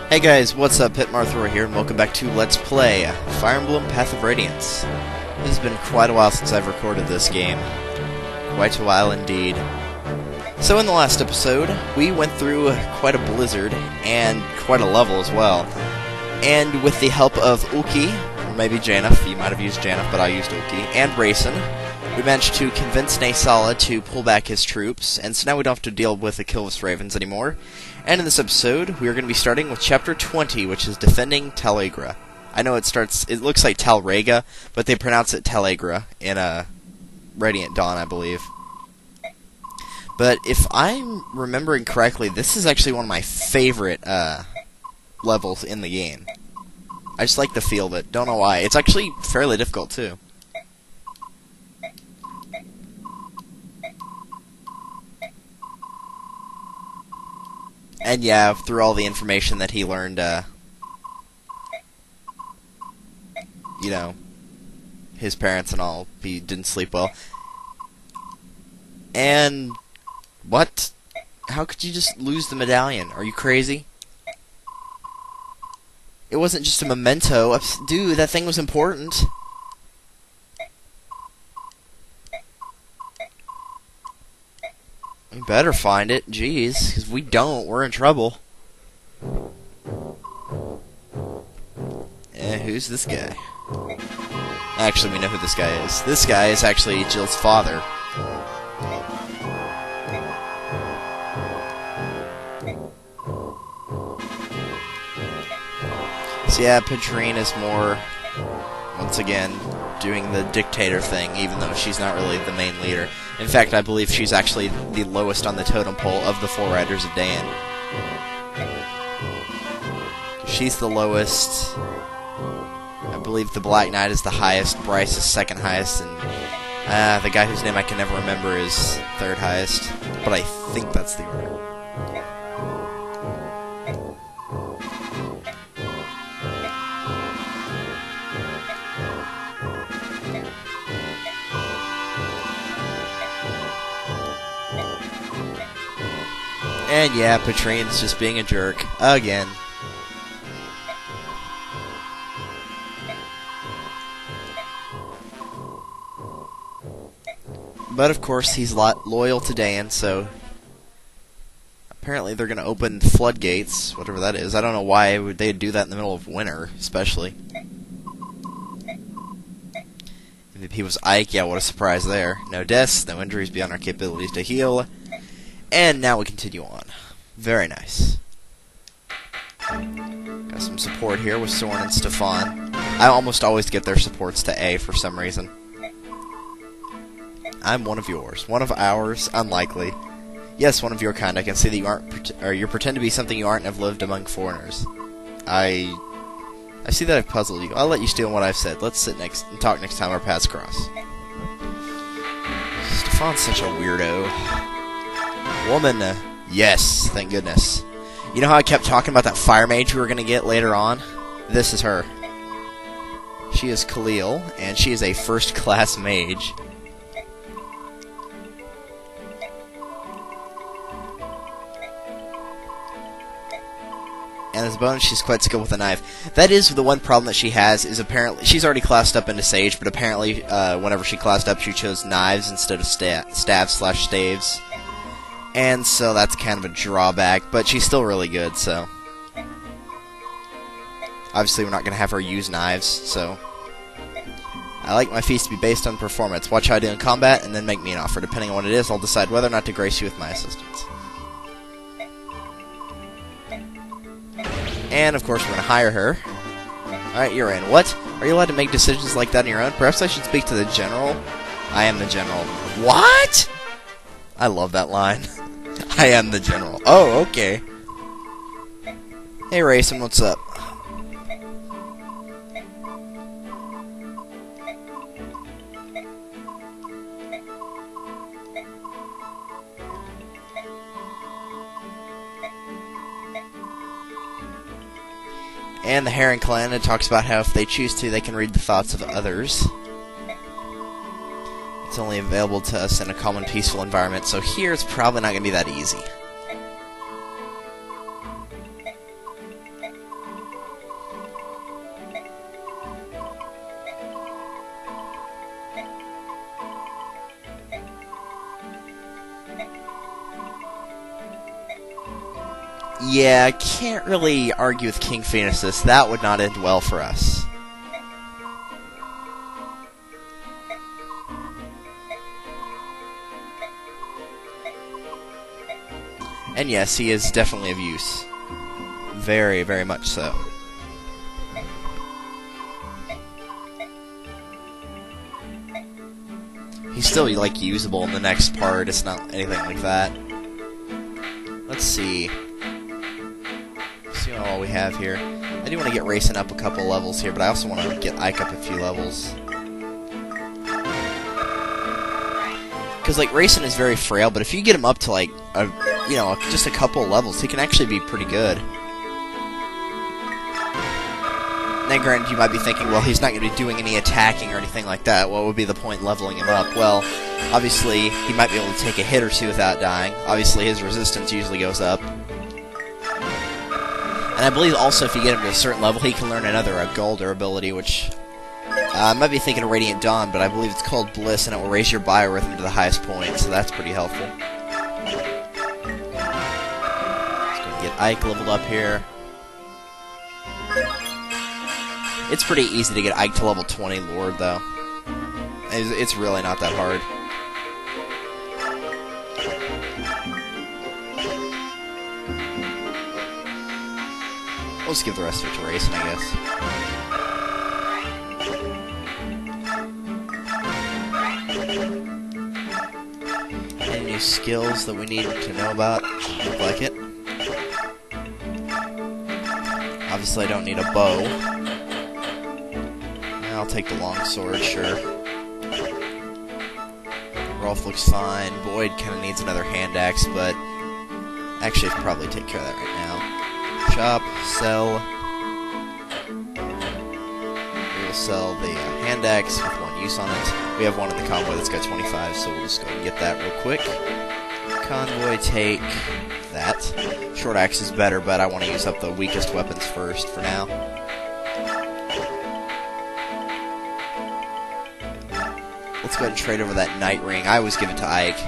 Hey guys, what's up? Pitmarthroy here, and welcome back to Let's Play Fire Emblem Path of Radiance. It has been quite a while since I've recorded this game. Quite a while indeed. So in the last episode, we went through quite a blizzard, and quite a level as well. And with the help of Ulki, or maybe Janeth, you might have used Janeth, but I used Ulki, and Rayson, we managed to convince Naysala to pull back his troops, and so now we don't have to deal with the Killvis Ravens anymore. And in this episode, we are going to be starting with Chapter 20, which is Defending Talgera. I know it looks like Talrega, but they pronounce it Talgera in Radiant Dawn, I believe. But if I'm remembering correctly, this is actually one of my favorite levels in the game. I just like the feel of it. Don't know why. It's actually fairly difficult, too. And yeah, through all the information that he learned, you know, his parents and all, he didn't sleep well. And what? How could you just lose the medallion? Are you crazy? It wasn't just a memento. Dude, that thing was important. We better find it. Jeez, because if we don't, we're in trouble. Who's this guy? Actually, we know who this guy is. This guy is actually Jill's father. So yeah, Patrine is more, once again, doing the dictator thing, even though she's not really the main leader. In fact, I believe she's actually the lowest on the totem pole of the four riders of Daein. She's the lowest. I believe the Black Knight is the highest, Bryce is second highest, and the guy whose name I can never remember is third highest. But I think that's the order. And yeah, Patrine's just being a jerk. Again. But of course, he's loyal to Daein, so apparently they're going to open floodgates, whatever that is. I don't know why they'd do that in the middle of winter, especially. MVP was Ike, yeah, what a surprise there. No deaths, no injuries beyond our capabilities to heal. And now we continue on. Very nice. Got some support here with Soren and Stefan. I almost always get their supports to A for some reason. I'm one of yours. One of ours, unlikely. Yes, one of your kind. I can see that you aren't, or you pretend to be something you aren't and have lived among foreigners. I see that I've puzzled you. I'll let you steal what I've said. Let's sit next and talk next time our paths cross. Stefan's such a weirdo. Woman, yes, thank goodness. You know how I kept talking about that fire mage we were going to get later on? This is her. She is Khalil, and she is a first-class mage. And as a bonus, she's quite skilled with a knife. That is the one problem that she has, is apparently, she's already classed up into Sage, but apparently, whenever she classed up, she chose knives instead of staves/staves. And so that's kind of a drawback, but she's still really good, so. Obviously, we're not going to have her use knives, so. I like my feast to be based on performance. Watch how I do in combat, and then make me an offer. Depending on what it is, I'll decide whether or not to grace you with my assistance. And, of course, we're going to hire her. Alright, you're in. What? Are you allowed to make decisions like that on your own? Perhaps I should speak to the general? I am the general. What? I love that line. I am the general. Oh, okay. Hey, Rayson, what's up? And the Heron Clan, it talks about how if they choose to, they can read the thoughts of others. It's only available to us in a calm and peaceful environment, so here it's probably not going to be that easy. Yeah, I can't really argue with King Phoenixus. That would not end well for us. And yes, he is definitely of use. Very, very much so. He's still, like, usable in the next part. It's not anything like that. Let's see. Let's see what all we have here. I do want to get Racing up a couple levels here, but I also want to get Ike up a few levels. Because, like, Racing is very frail, but if you get him up to, like, just a couple of levels, he can actually be pretty good. Now, granted, you might be thinking, well, he's not going to be doing any attacking or anything like that. What would be the point leveling him up? Well, obviously, he might be able to take a hit or two without dying. Obviously, his resistance usually goes up. And I believe also if you get him to a certain level, he can learn another Golder ability, which... I might be thinking of Radiant Dawn, but I believe it's called Bliss, and it will raise your biorhythm to the highest point, so that's pretty helpful. Let's go and get Ike leveled up here. It's pretty easy to get Ike to level 20 Lord, though. It's really not that hard. We'll just give the rest of it to Racing, I guess. Any new skills that we need to know about? Look like it. Obviously, I don't need a bow. I'll take the longsword, sure. Rolf looks fine. Boyd kind of needs another hand axe, but actually I should probably take care of that right now. Shop, sell. We will sell the hand axe with 1 use on it. We have one in the convoy that's got 25, so we'll just go and get that real quick. Convoy, take that. Short axe is better, but I want to use up the weakest weapons first for now. Let's go ahead and trade over that Night Ring. I always give it to Ike.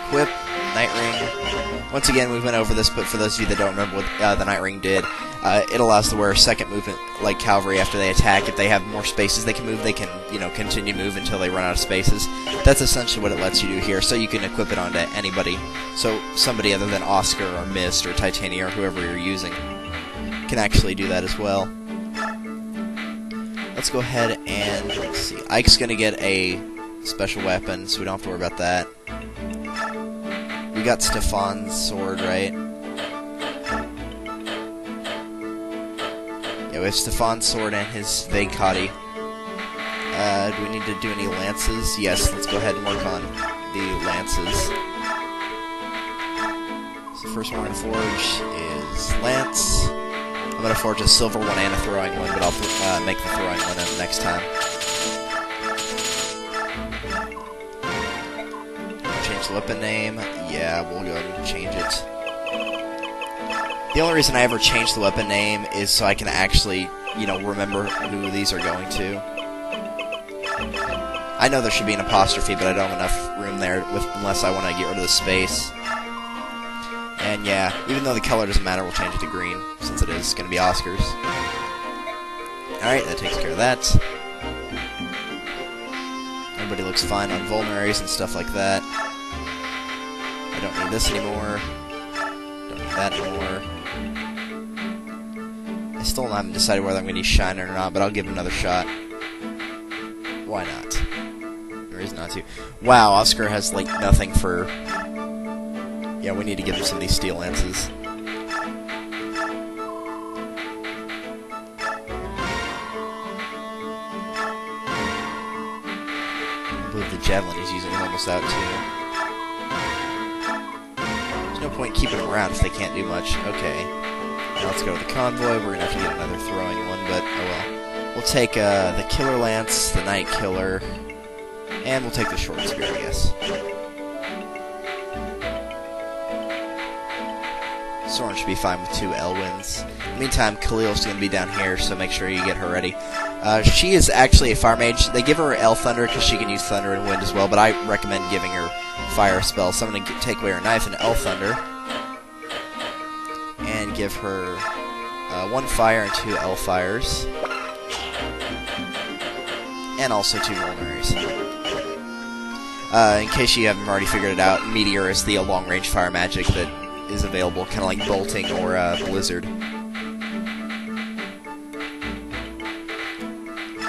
Equip, Night Ring. Once again, we went over this, but for those of you that don't remember what the Night Ring did, it allows to wear a second movement like cavalry after they attack. If they have more spaces they can move, they can, continue to move until they run out of spaces. That's essentially what it lets you do here, so you can equip it onto anybody. So somebody other than Oscar or Mist or Titania or whoever you're using can actually do that as well. Let's go ahead and, let's see, Ike's going to get a special weapon, so we don't have to worry about that. We got Stefan's sword, right? Yeah, we have Stefan's sword and his Vagkati. Do we need to do any lances? Yes, let's go ahead and work on the lances. So the first one we're going to forge is Lance. I'm going to forge a silver one and a throwing one, but I'll make the throwing one next time. Change the weapon name. Yeah, we'll go ahead and change it. The only reason I ever change the weapon name is so I can actually, remember who these are going to. I know there should be an apostrophe, but I don't have enough room there unless I want to get rid of the space. And yeah, even though the color doesn't matter, we'll change it to green, since it is going to be Oscar's. Alright, that takes care of that. Everybody looks fine on vulneraries and stuff like that. I don't need this anymore. Don't need that anymore. I still haven't decided whether I'm going to use Shiner or not, but I'll give it another shot. Why not? There is not to. Wow, Oscar has, like, nothing for... Yeah, we need to give him some of these steel lances. I believe the javelin he's using is almost out, too. There's no point keeping them around if they can't do much. Okay. Now let's go to the convoy. We're going to have to get another throwing one, but oh well. We'll take the Killer Lance, the Night Killer, and we'll take the Short Spear, I guess. Soren should be fine with 2 Elwins. In the meantime, Khalil's going to be down here, so make sure you get her ready. She is actually a Fire Mage. They give her El Thunder because she can use Thunder and Wind as well, but I recommend giving her fire spell. So I'm going to take away her knife and L Thunder. And give her 1 fire and 2 L fires. And also 2 vulneraries. In case you haven't already figured it out, Meteor is the long-range fire magic that is available, kind of like Bolting or Blizzard.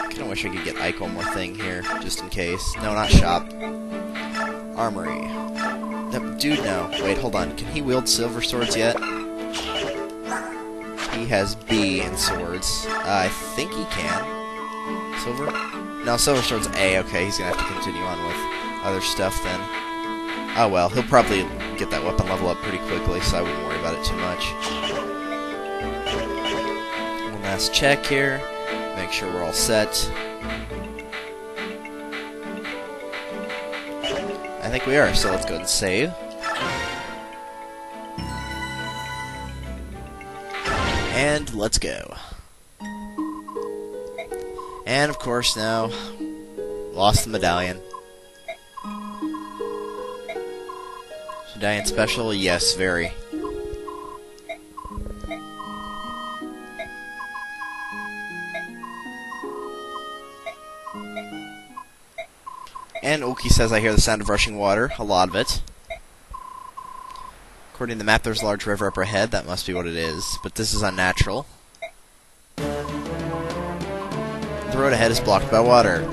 Kinda wish I could get Ike one more thing here, just in case. No, not Shop. Armory. Dude, no. Wait, hold on. Can he wield silver swords yet? He has B in swords. I think he can. Silver? No, silver sword's A. Okay, he's gonna have to continue on with other stuff then. Oh well, he'll probably get that weapon level up pretty quickly, so I wouldn't worry about it too much. One last check here. Make sure we're all set. I think we are, so let's go ahead and save. And let's go. And of course now, lost the medallion. Daein special? Yes, very. And Oki says, I hear the sound of rushing water. A lot of it. According to the map, there's a large river up ahead. That must be what it is. But this is unnatural. The road ahead is blocked by water.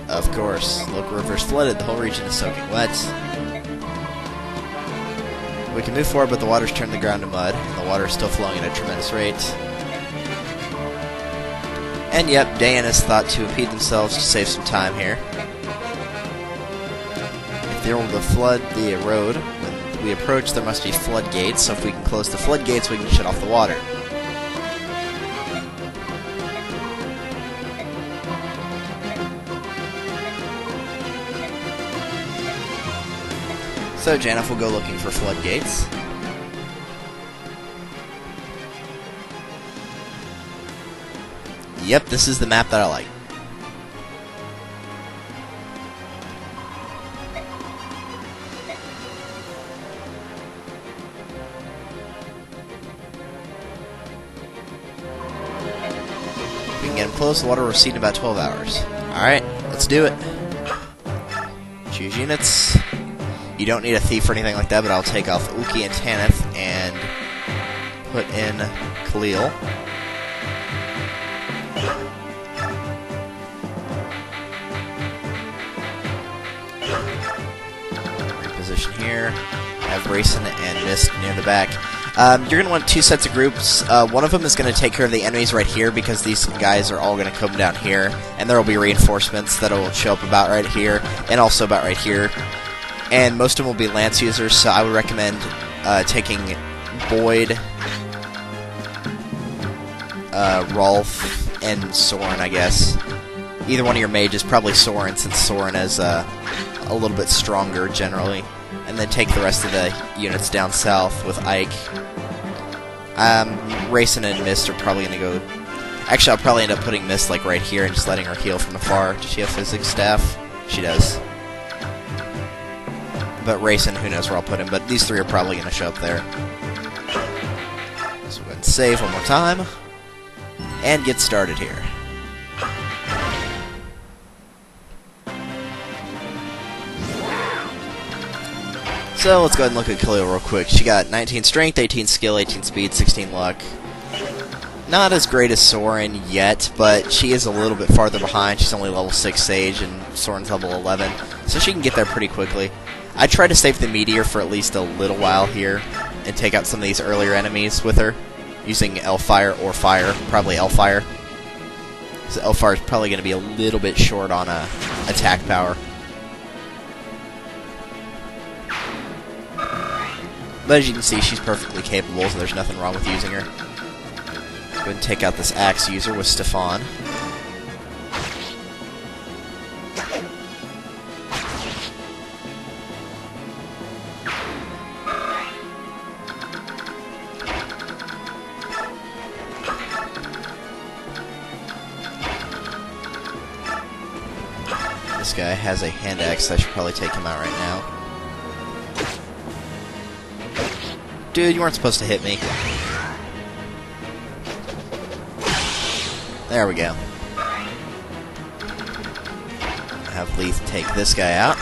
Of course. Local river is flooded. The whole region is soaking wet. We can move forward, but the water's turned the ground to mud, and the water is still flowing at a tremendous rate. And yep, Daein has thought to impede themselves to save some time here. If they're able to flood the road, when we approach, there must be floodgates, so if we can close the floodgates, we can shut off the water. So Janeth will go looking for floodgates. Yep, this is the map that I like. If we can get him close, the water will recede in about 12 hours. Alright, let's do it. Choose units. You don't need a thief or anything like that, but I'll take off Uki and Tanith and put in Khalil. Reposition here. Have Rayson and Mist near the back. You're going to want 2 sets of groups. One of them is going to take care of the enemies right here, because these guys are all going to come down here, and there will be reinforcements that will show up about right here, and also about right here. And most of them will be Lance users, so I would recommend taking Boyd, Rolf, and Soren, I guess. Either one of your mages, probably Soren, since Soren is a little bit stronger generally. And then take the rest of the units down south with Ike. Rayson and Mist are probably going to go... Actually, I'll probably end up putting Mist like right here and just letting her heal from afar. Does she have physics staff? She does. But Rayson, who knows where I'll put him, but these 3 are probably going to show up there. So we'll go ahead and save one more time, and get started here. So let's go ahead and look at Khalil real quick. She got 19 strength, 18 skill, 18 speed, 16 luck. Not as great as Soren yet, but she is a little bit farther behind. She's only level 6 Sage, and Soren's level 11, so she can get there pretty quickly. I try to save the Meteor for at least a little while here, and take out some of these earlier enemies with her, using L-Fire or Fire, probably L-Fire. So L-Fire is probably going to be a little bit short on attack power. But as you can see, she's perfectly capable, so there's nothing wrong with using her. Let's go ahead and take out this Axe user with Stefan. This guy has a hand axe, so I should probably take him out right now. Dude, you weren't supposed to hit me. There we go. Have Leith take this guy out.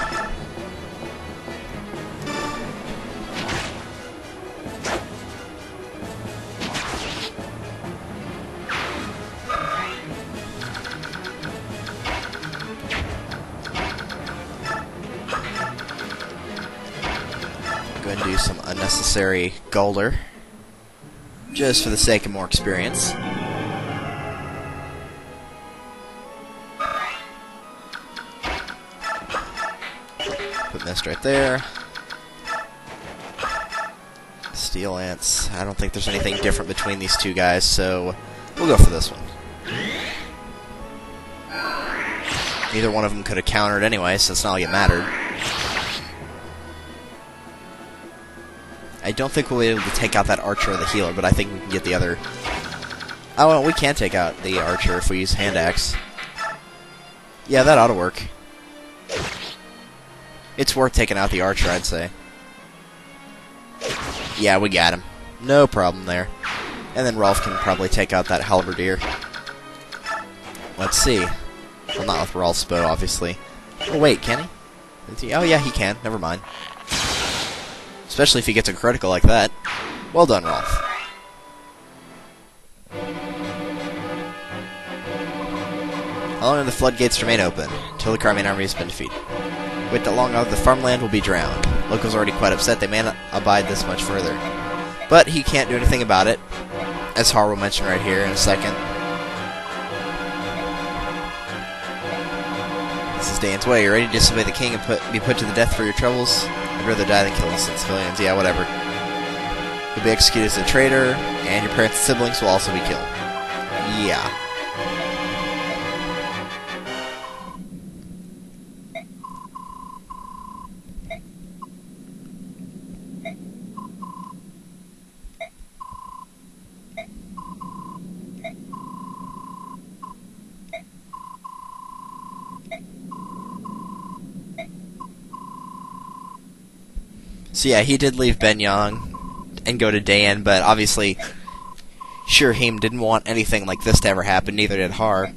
Go and do some unnecessary Golder, just for the sake of more experience. Put Mist right there. Steel Lance. I don't think there's anything different between these two guys, so we'll go for this one. Neither one of them could have countered anyway, so it's not like it mattered. I don't think we'll be able to take out that archer or the healer, but I think we can get the other... Oh, well, we can take out the archer if we use hand axe. Yeah, that ought to work. It's worth taking out the archer, I'd say. Yeah, we got him. No problem there. And then Rolf can probably take out that halberdier. Let's see. Well, not with Rolf's bow, obviously. Oh, wait, can he? Oh, yeah, he can. Never mind. Especially if he gets a critical like that. Well done, Rolf. How long do the floodgates remain open? Until the Crimean army has been defeated. Wait that long, the farmland will be drowned. Locals are already quite upset. They may not abide this much further. But he can't do anything about it, as Har will mention right here in a second. This is Daein's way. You're ready to disobey the king and be put to the death for your troubles? I'd rather die than kill innocent civilians. Yeah, whatever. You'll be executed as a traitor, and your parents and siblings will also be killed. Yeah. So yeah, he did leave Benyang and go to Daein, but obviously Shirahim didn't want anything like this to ever happen, neither did Har.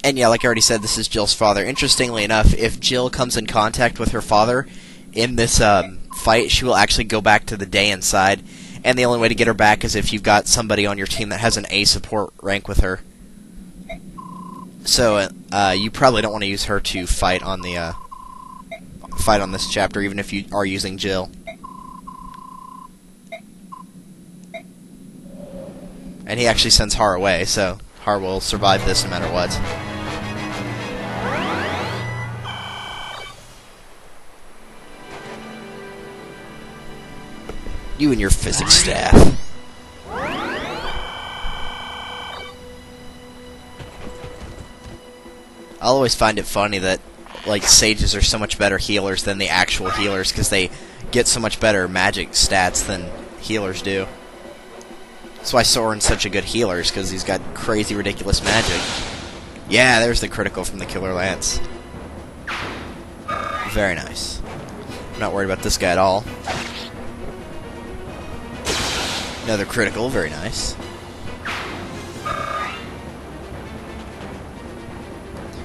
And yeah, like I already said, this is Jill's father. Interestingly enough, if Jill comes in contact with her father in this fight, she will actually go back to the Daein side, and the only way to get her back is if you've got somebody on your team that has an A support rank with her. So you probably don't want to use her to fight on the fight on this chapter, even if you are using Jill. And he actually sends Har away, so Har will survive this no matter what. You and your physics staff. I'll always find it funny that like sages are so much better healers than the actual healers because they get so much better magic stats than healers do. That's why Soren's such a good healer, because he's got crazy, ridiculous magic. Yeah, there's the critical from the Killer Lance. Very nice. I'm not worried about this guy at all. Another critical, very nice.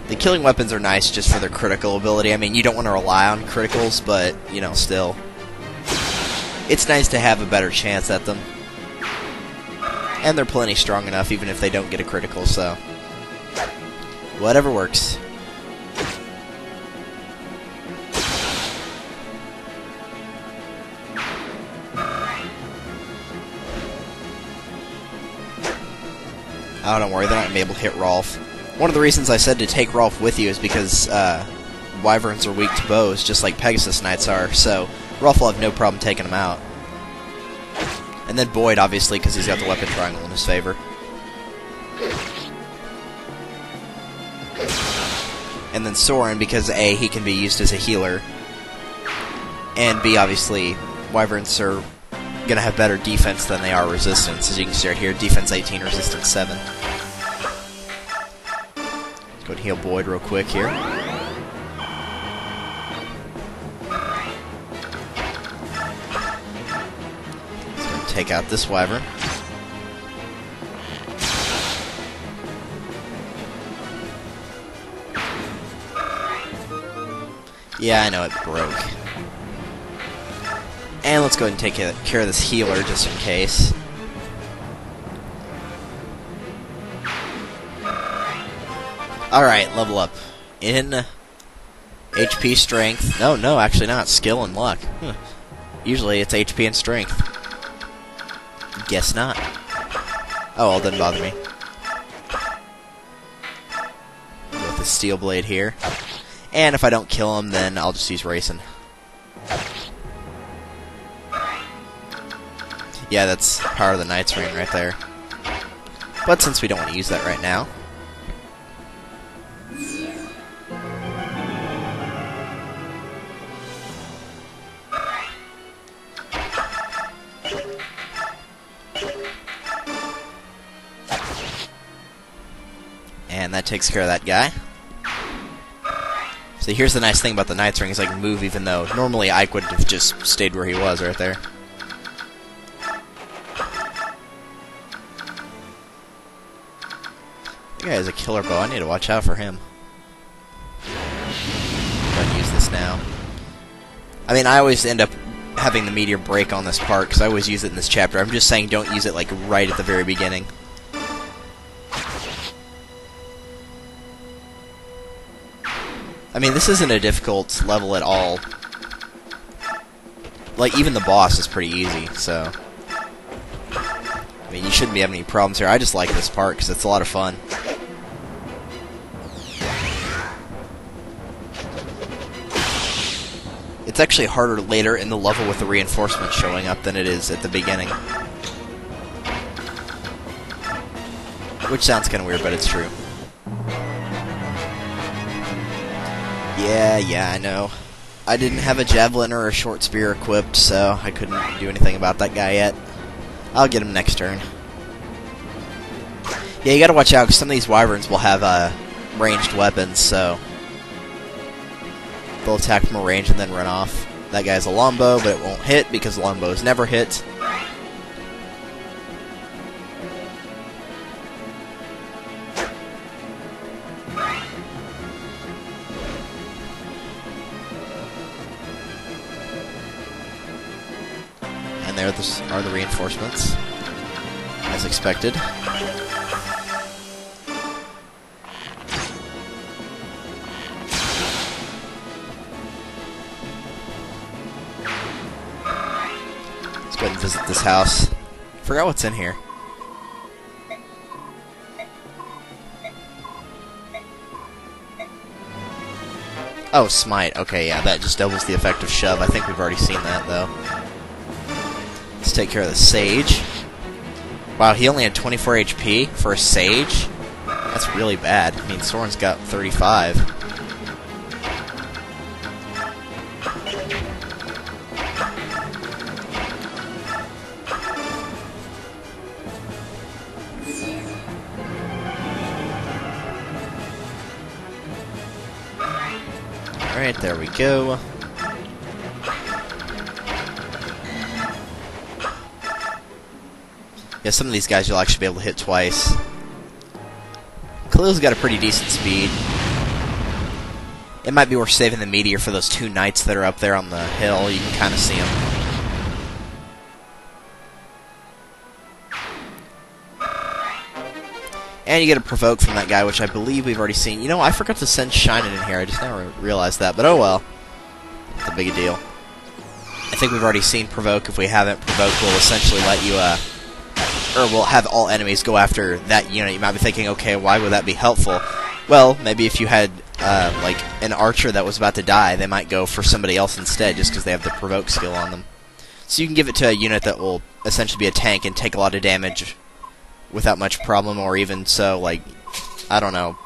The killing weapons are nice just for their critical ability. I mean, you don't want to rely on criticals, but, you know, still. It's nice to have a better chance at them. And they're plenty strong enough, even if they don't get a critical, so... whatever works. Oh, don't worry, they're not going to be able to hit Rolf. One of the reasons I said to take Rolf with you is because Wyverns are weak to bows, just like Pegasus Knights are, so Rolf will have no problem taking them out. And then Boyd, obviously, because he's got the weapon triangle in his favor. And then Soren, because A, he can be used as a healer, and B, obviously, Wyverns are going to have better defense than they are resistance. As you can see right here, defense 18, resistance 7. Go and heal Boyd real quick here. take out this wyvern. Yeah, I know it broke. And let's go ahead and take care of this healer just in case. Alright, level up. In HP, strength. No, actually not. Skill and luck. Usually it's HP and strength. Guess not. Oh, well, doesn't bother me. Go with the steel blade here. And if I don't kill him, then I'll just use racing. Yeah, that's Power of the Night's Ring right there. But since we don't want to use that right now... And that takes care of that guy. So here's the nice thing about the Knight's Ring, is I can move even though normally Ike would have just stayed where he was right there. That guy has a killer bow. I need to watch out for him. I'm gonna use this now. I mean, I always end up having the meteor break on this part because I always use it in this chapter. I'm just saying don't use it like right at the very beginning. I mean, this isn't a difficult level at all. Like, even the boss is pretty easy, so... I mean, you shouldn't be having any problems here. I just like this part, because it's a lot of fun. It's actually harder later in the level with the reinforcements showing up than it is at the beginning. Which sounds kind of weird, but it's true. Yeah, I know. I didn't have a javelin or a short spear equipped, so I couldn't do anything about that guy yet. I'll get him next turn. Yeah, you gotta watch out, because some of these wyverns will have ranged weapons, so... they'll attack from a range and then run off. That guy's a longbow, but it won't hit, because longbows never hit. And there are the reinforcements, as expected. Let's go ahead and visit this house. Forgot what's in here. Oh, smite. Okay, yeah, that just doubles the effect of shove. I think we've already seen that, though. Let's take care of the sage. Wow, he only had 24 HP for a sage? That's really bad. I mean, Soren's got 35. Alright, there we go. Yeah, some of these guys you'll actually be able to hit twice. Khalil's got a pretty decent speed. It might be worth saving the meteor for those two knights that are up there on the hill. You can kind of see them. And you get a provoke from that guy, which I believe we've already seen. You know, I forgot to send Shining in here. I just never realized that, but oh well. Not a big a deal. I think we've already seen provoke. If we haven't, provoke will essentially let you, or will have all enemies go after that unit. You might be thinking, okay, why would that be helpful? Well, maybe if you had, like, an archer that was about to die, they might go for somebody else instead, just because they have the provoke skill on them. So you can give it to a unit that will essentially be a tank and take a lot of damage without much problem, or even so, like, I don't know,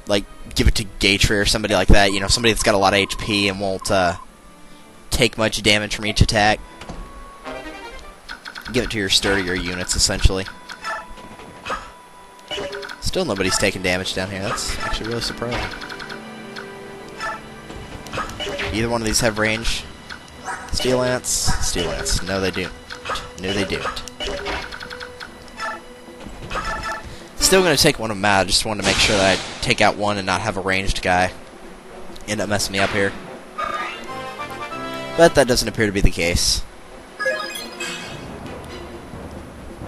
like, give it to Gatry or somebody like that, you know, somebody that's got a lot of HP and won't, take much damage from each attack. Give it to your sturdier units, essentially. Still nobody's taking damage down here. That's actually really surprising. Either one of these have range? Steel Lance? Steel Lance. No, they do. No, they didn't. Still going to take one of them out. I just want to make sure that I take out one and not have a ranged guy end up messing me up here. But that doesn't appear to be the case.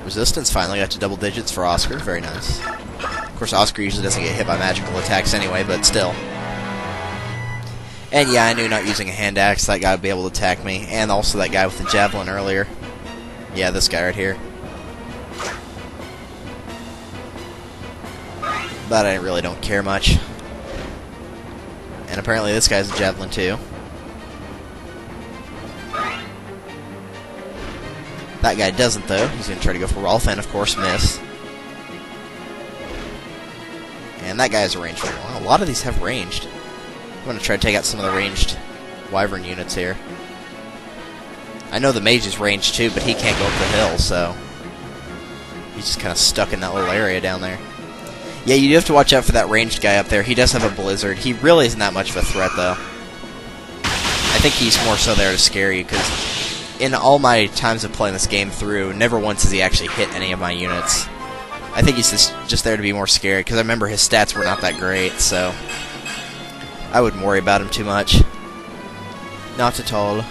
Resistance finally got to double digits for Oscar. Very nice. Of course, Oscar usually doesn't get hit by magical attacks anyway, but still. And yeah, I knew not using a hand axe, that guy would be able to attack me. And also that guy with the javelin earlier. Yeah, this guy right here. But I really don't care much. And apparently this guy's a javelin too. That guy doesn't though. He's going to try to go for Rolf and of course miss. And that guy has a ranged one. Wow, a lot of these have ranged. I'm going to try to take out some of the ranged wyvern units here. I know the mage is ranged too, but he can't go up the hill, so he's just kind of stuck in that little area down there. Yeah, you do have to watch out for that ranged guy up there. He does have a blizzard. He really isn't that much of a threat, though. I think he's more so there to scare you, because in all my times of playing this game through, never once has he actually hit any of my units. I think he's just there to be more scary, because I remember his stats were not that great, so I wouldn't worry about him too much. Not at all.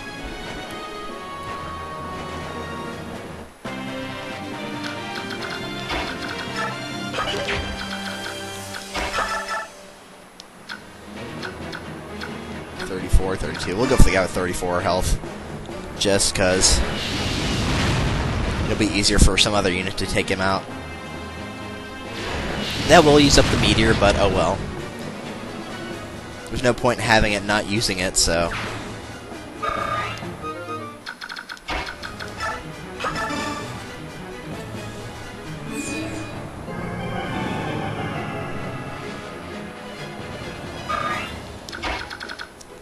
.34, 32. We'll go for the guy with 34 health, just because it'll be easier for some other unit to take him out. That will use up the meteor, but oh well. There's no point in having it not using it, so.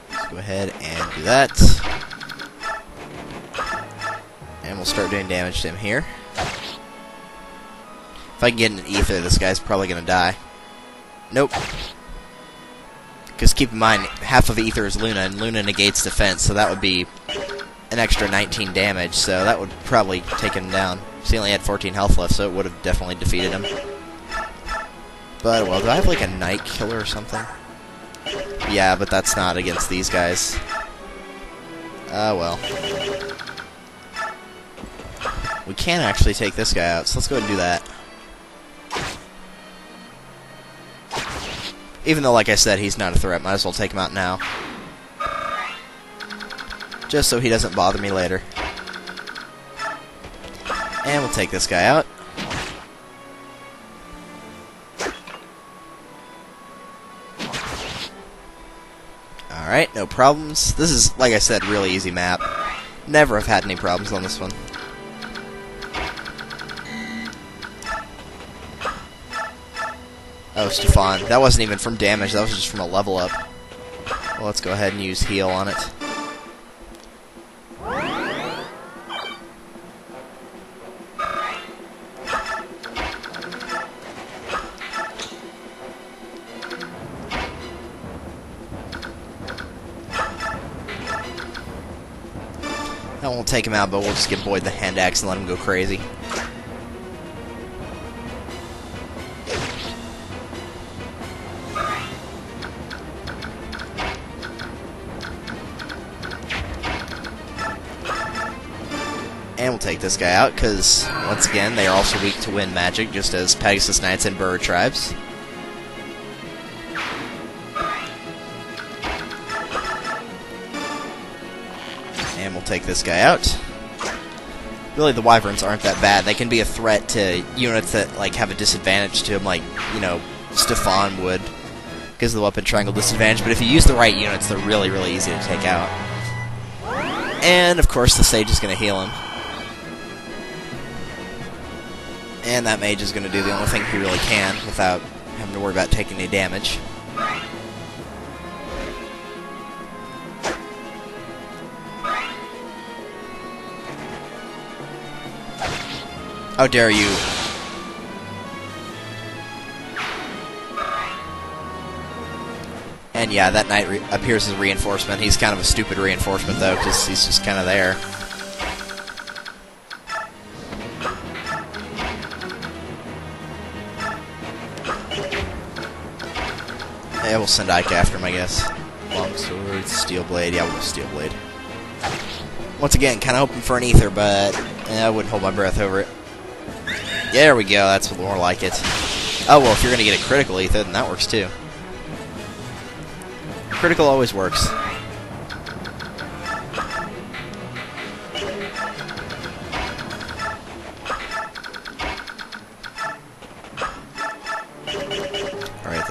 Let's go ahead and do that. And we'll start doing damage to him here. If I can get an ether, this guy's probably going to die. Nope. Because keep in mind, half of ether is Luna, and Luna negates defense, so that would be an extra 19 damage, so that would probably take him down. So he only had 14 health left, so it would have definitely defeated him. But, well, do I have like a night killer or something? Yeah, but that's not against these guys. Well. We can actually take this guy out, so let's go ahead and do that. Even though, like I said, he's not a threat, might as well take him out now. Just so he doesn't bother me later. And we'll take this guy out. Alright, no problems. This is, like I said, really easy map. Never have had any problems on this one. Oh, Stefan. That wasn't even from damage, that was just from a level up. Well, let's go ahead and use heal on it. That won't take him out, but we'll just get Boyd the hand axe and let him go crazy. And we'll take this guy out, because, once again, they are also weak to wind magic, just as Pegasus Knights and Bird Tribes. And we'll take this guy out. Really, the Wyverns aren't that bad. They can be a threat to units that, like, have a disadvantage to them, like, you know, Stefan would, because of the weapon triangle disadvantage. But if you use the right units, they're really, really easy to take out. And, of course, the Sage is going to heal him. And that mage is going to do the only thing he really can without having to worry about taking any damage. How dare you! And yeah, that knight appears as reinforcement. He's kind of a stupid reinforcement though, because he's just kind of there. Yeah, we'll send Ike after him, I guess. Longsword, Steel Blade. Yeah, we'll go Steel Blade. Once again, kind of hoping for an Ether, but I wouldn't hold my breath over it. There we go, that's more like it. Oh, well, if you're going to get a critical Ether, then that works too. Critical always works. Alright,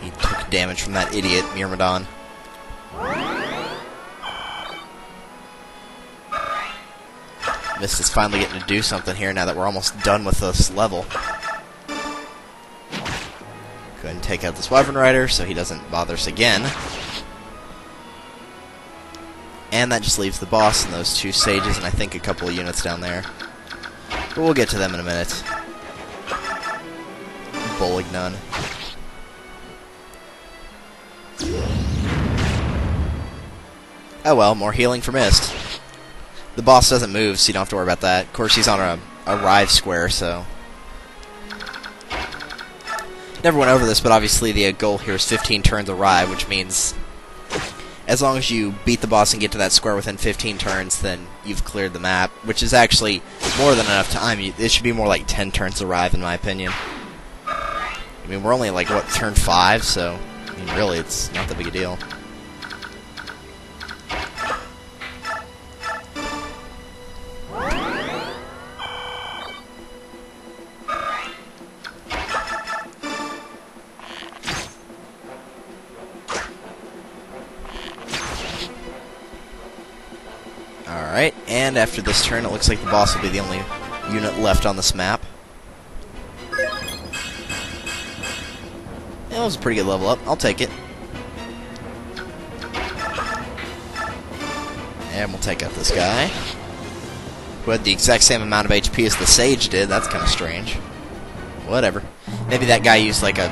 he took damage from that idiot, Myrmidon. Mist is finally getting to do something here now that we're almost done with this level. Go ahead and take out this Wyvern Rider so he doesn't bother us again. And that just leaves the boss and those 2 sages and I think a couple of units down there. But we'll get to them in a minute. Bollignon. Oh well, more healing for Mist. The boss doesn't move, so you don't have to worry about that. Of course, he's on a Rive square, so... Never went over this, but obviously the goal here is 15 turns Arrive, which means as long as you beat the boss and get to that square within 15 turns, then you've cleared the map, which is actually more than enough time. It should be more like 10 turns Arrive, in my opinion. I mean, we're only like, what, turn 5, so, I mean, really, it's not that big a deal. Alright, and after this turn, it looks like the boss will be the only unit left on this map. That was a pretty good level up. I'll take it. And we'll take out this guy, who had the exact same amount of HP as the Sage did. That's kind of strange. Whatever. Maybe that guy used like a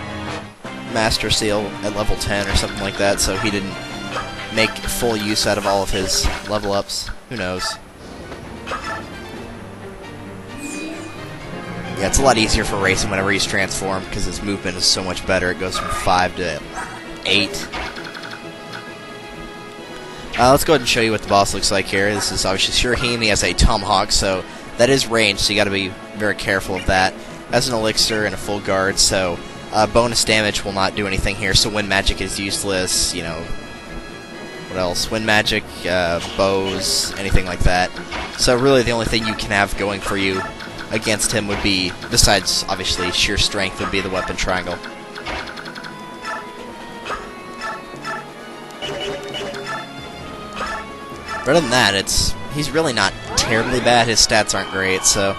Master Seal at level 10 or something like that, so he didn't make full use out of all of his level ups. Who knows? Yeah, it's a lot easier for racing whenever he's transformed because his movement is so much better. It goes from 5 to 8. Let's go ahead and show you what the boss looks like here. This is obviously Shurahim. He has a Tomahawk, so that is ranged, so you got to be very careful of that. Has an Elixir and a full guard, so bonus damage will not do anything here, so wind magic is useless, you know. What else? Wind magic, bows, anything like that. So really the only thing you can have going for you against him would be, besides obviously sheer strength, would be the weapon triangle. But other than that, he's really not terribly bad. His stats aren't great, so...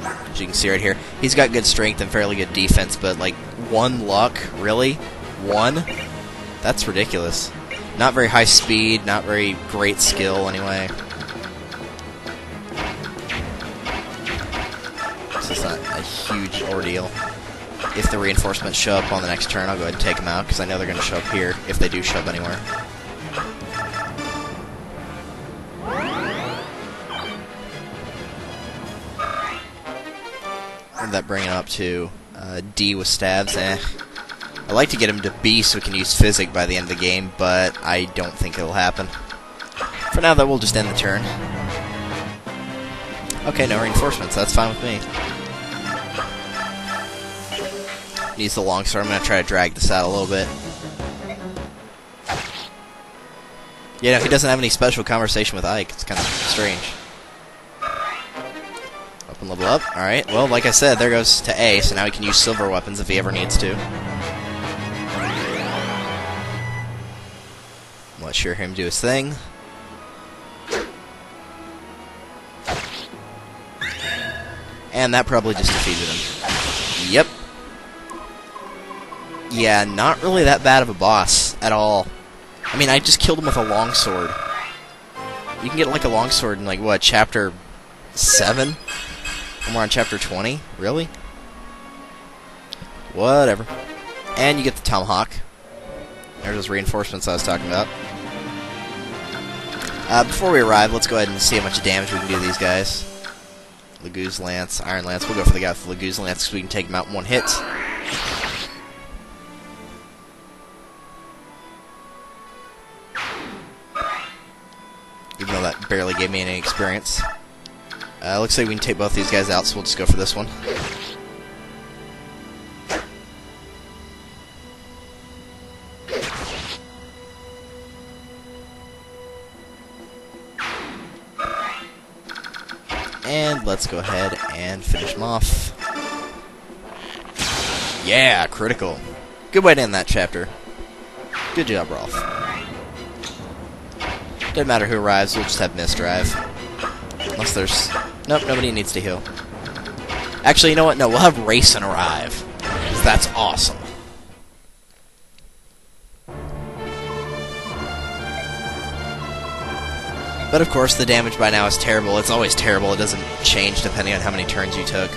As you can see right here, he's got good strength and fairly good defense, but like, 1 luck? Really? 1? That's ridiculous. Not very high speed, not very great skill, anyway. This is not a huge ordeal. If the reinforcements show up on the next turn, I'll go ahead and take them out, because I know they're going to show up here, if they do show up anywhere. And that bring it up to D with stabs, I'd like to get him to B so we can use Physic by the end of the game, but I don't think it'll happen. For now, though, we'll just end the turn. Okay, no reinforcements. That's fine with me. Needs the longsword. I'm going to try to drag this out a little bit. Yeah, no, he doesn't have any special conversation with Ike. It's kind of strange. Weapon level up. Alright, well, like I said, there goes to A, so now he can use silver weapons if he ever needs to. Let him do his thing. And that probably just defeated him. Yep. Yeah, not really that bad of a boss at all. I mean, I just killed him with a longsword. You can get like a longsword in like, what, chapter 7? And we're on chapter 20? Really? Whatever. And you get the Tomahawk. There's those reinforcements I was talking about. Before we arrive, let's go ahead and see how much damage we can do to these guys. Laguz Lance, Iron Lance. We'll go for the guy with Laguz Lance because we can take him out in 1 hit. even though that barely gave me any experience. Looks like we can take both these guys out, so we'll just go for this one. And let's go ahead and finish him off. Yeah, critical. Good way to end that chapter. Good job, Rolf. Doesn't matter who arrives, we'll just have Mist arrive. Unless there's... Nope, nobody needs to heal. Actually, you know what? No, we'll have Rayson arrive. Because that's awesome. But of course, the damage by now is terrible. It's always terrible. It doesn't change depending on how many turns you took.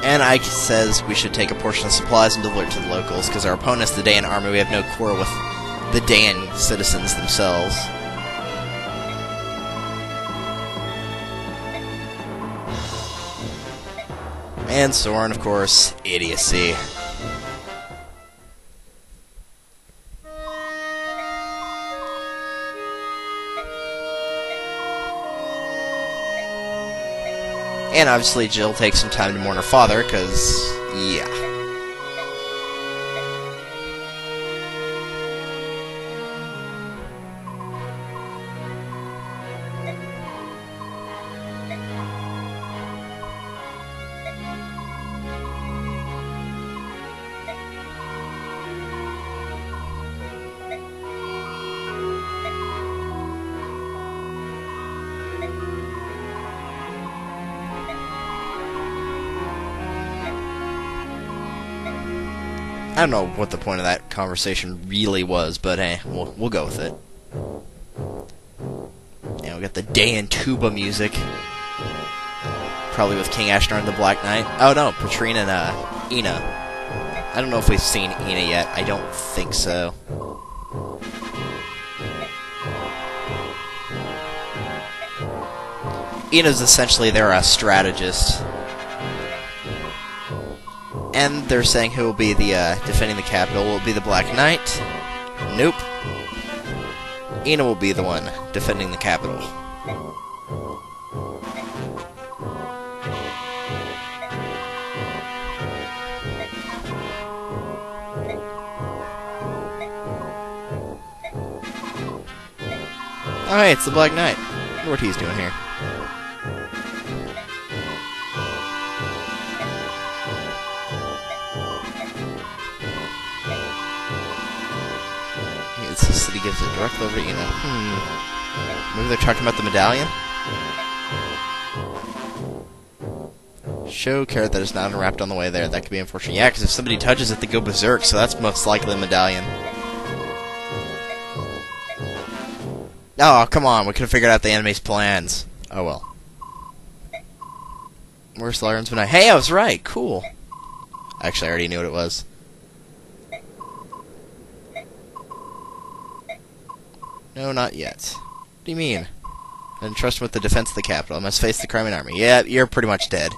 And Ike says we should take a portion of supplies and deliver it to the locals, because our opponent's the Daein army. We have no quarrel with the Daein citizens themselves. And Soren, of course, idiocy. And obviously Jill takes some time to mourn her father, because, yeah. I don't know what the point of that conversation really was, but we'll go with it. And we got the Daein tuba music. Probably with King Ashnar and the Black Knight. Oh no, Patrine and Ina. I don't know if we've seen Ina yet. I don't think so. Ina's essentially their strategist. And they're saying who will be the defending the capital. Will it be the Black Knight? Nope. Ina will be the one defending the capital. Oh hey, it's the Black Knight. I wonder what he's doing here. The city gives it directly over to Ina. Maybe they're talking about the medallion? Show carrot that is not unwrapped on the way there. That could be unfortunate. Yeah, because if somebody touches it, they go berserk, so that's most likely the medallion. Oh, come on. We could have figured out the enemy's plans. Oh, well. Where's Lyron's medallion? Hey, I was right. Cool. Actually, I already knew what it was. No, not yet. What do you mean? I entrust him with the defense of the capital. I must face the Crimean army. Yeah, you're pretty much dead.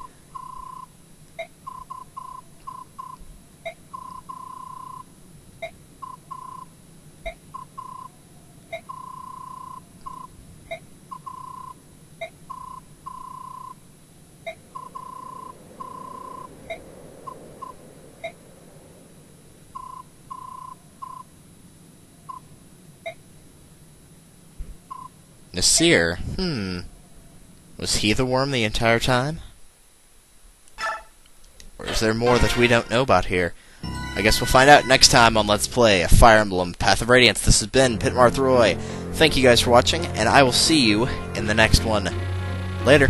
Nasir? Was he the worm the entire time? Or is there more that we don't know about here? I guess we'll find out next time on Let's Play Fire Emblem Path of Radiance. This has been Pitmarthroy. Thank you guys for watching, and I will see you in the next one. Later.